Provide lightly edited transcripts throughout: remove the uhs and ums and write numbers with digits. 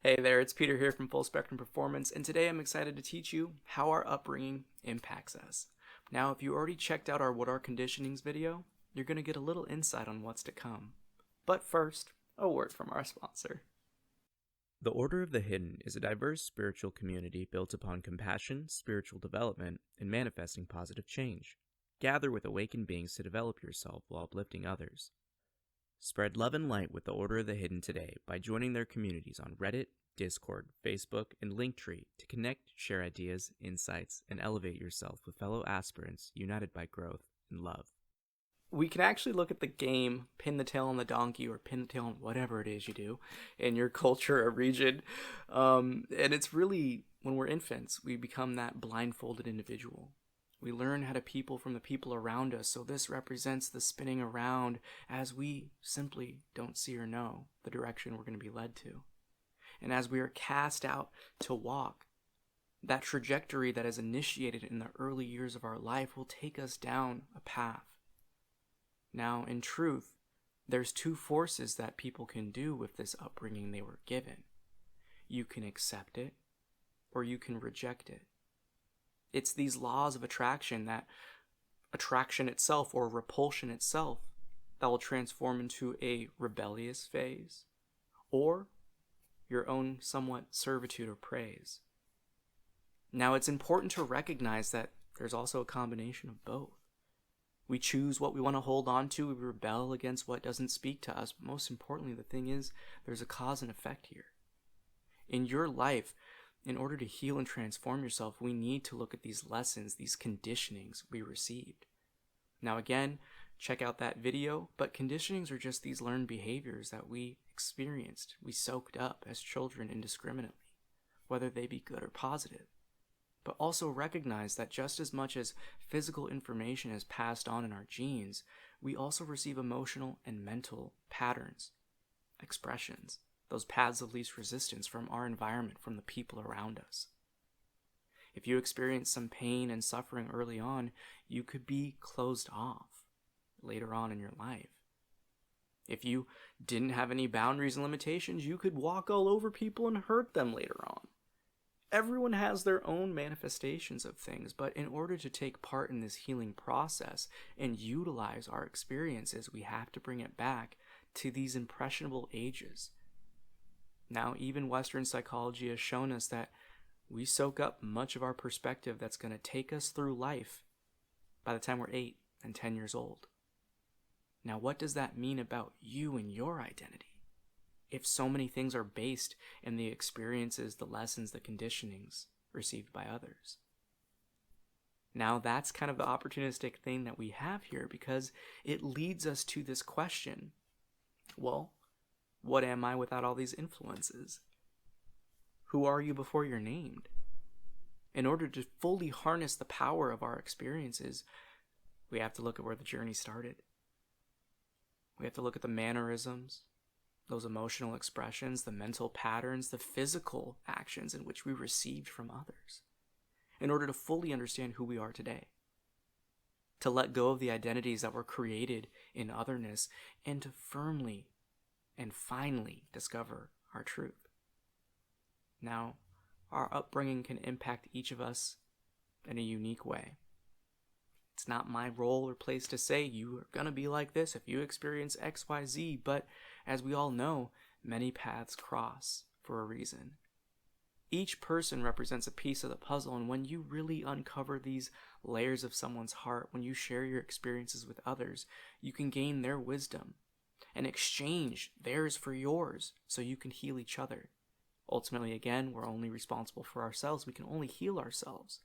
Hey there, it's Peter here from Full Spectrum Performance, and today I'm excited to teach you how our upbringing impacts us. Now, if you already checked out our What Are Conditionings video, you're going to get a little insight on what's to come. But first, a word from our sponsor. The Order of the Hidden is a diverse spiritual community built upon compassion, spiritual development, and manifesting positive change. Gather with awakened beings to develop yourself while uplifting others. Spread love and light with the Order of the Hidden today by joining their communities on Reddit, Discord, Facebook, and Linktree to connect, share ideas, insights, and elevate yourself with fellow aspirants united by growth and love. We can actually look at the game, pin the tail on the donkey, or pin the tail on whatever it is you do in your culture or region. And it's really, when we're infants, we become that blindfolded individual. We learn how to people from the people around us, so this represents the spinning around as we simply don't see or know the direction we're going to be led to. And as we are cast out to walk, that trajectory that is initiated in the early years of our life will take us down a path. Now, in truth, there's two forces that people can do with this upbringing they were given. You can accept it, or you can reject it. It's these laws of attraction, that attraction itself or repulsion itself, that will transform into a rebellious phase or your own somewhat servitude or praise. Now, it's important to recognize that there's also a combination of both. We choose what we want to hold on to, we rebel against what doesn't speak to us, but most importantly, the thing is, there's a cause and effect here. In your life, in order to heal and transform yourself, we need to look at these lessons, these conditionings we received. Now again, check out that video, but conditionings are just these learned behaviors that we experienced, we soaked up as children indiscriminately, whether they be good or positive. But also recognize that just as much as physical information is passed on in our genes, we also receive emotional and mental patterns, expressions, those paths of least resistance from our environment, from the people around us. If you experience some pain and suffering early on, you could be closed off later on in your life. If you didn't have any boundaries and limitations, you could walk all over people and hurt them later on. Everyone has their own manifestations of things, but in order to take part in this healing process and utilize our experiences, we have to bring it back to these impressionable ages. Now, even Western psychology has shown us that we soak up much of our perspective that's going to take us through life by the time we're 8 and 10 years old. Now, what does that mean about you and your identity? If so many things are based in the experiences, the lessons, the conditionings received by others. Now, that's kind of the opportunistic thing that we have here, because it leads us to this question. Well, what am I without all these influences? Who are you before you're named? In order to fully harness the power of our experiences, we have to look at where the journey started. We have to look at the mannerisms, those emotional expressions, the mental patterns, the physical actions in which we received from others, in order to fully understand who we are today. To let go of the identities that were created in otherness, and to firmly and finally discover our truth. Now, our upbringing can impact each of us in a unique way. It's not my role or place to say you are going to be like this if you experience X, Y, Z, but as we all know, many paths cross for a reason. Each person represents a piece of the puzzle, and when you really uncover these layers of someone's heart, when you share your experiences with others, you can gain their wisdom and exchange theirs for yours so you can heal each other. Ultimately, again, we're only responsible for ourselves. We can only heal ourselves.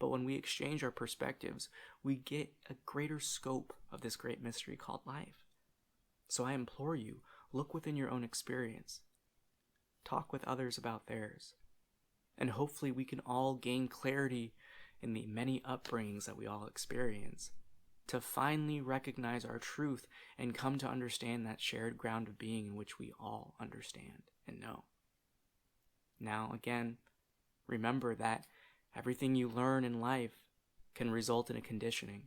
But when we exchange our perspectives, we get a greater scope of this great mystery called life. So I implore you, look within your own experience. Talk with others about theirs. And hopefully we can all gain clarity in the many upbringings that we all experience, to finally recognize our truth and come to understand that shared ground of being in which we all understand and know. Now, again, remember that everything you learn in life can result in a conditioning,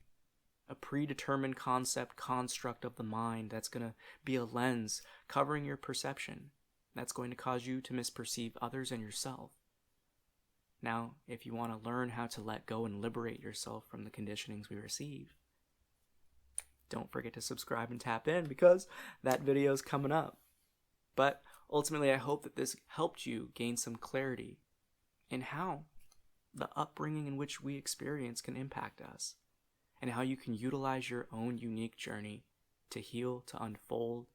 a predetermined concept construct of the mind that's going to be a lens covering your perception. That's going to cause you to misperceive others and yourself. Now, if you want to learn how to let go and liberate yourself from the conditionings we receive, don't forget to subscribe and tap in, because that video is coming up. But ultimately, I hope that this helped you gain some clarity in how the upbringing in which we experience can impact us, and how you can utilize your own unique journey to heal, to unfold,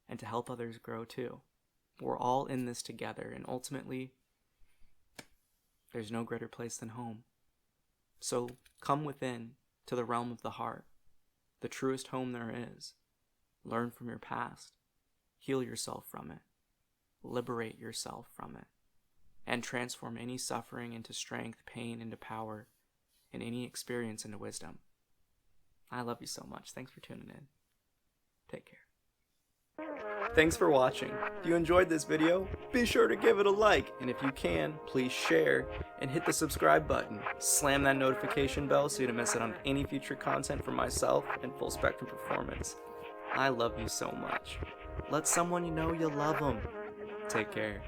and to help others grow too. We're all in this together, and ultimately, there's no greater place than home. So come within to the realm of the heart, the truest home there is. Learn from your past, heal yourself from it, liberate yourself from it, and transform any suffering into strength, pain into power, and any experience into wisdom. I love you so much. Thanks for tuning in. Take care. Thanks for watching. If you enjoyed this video, be sure to give it a like, and if you can, please share and hit the subscribe button. Slam that notification bell so you don't miss out on any future content from myself and Full Spectrum Performance. I love you so much. Let someone you know you love them. Take care.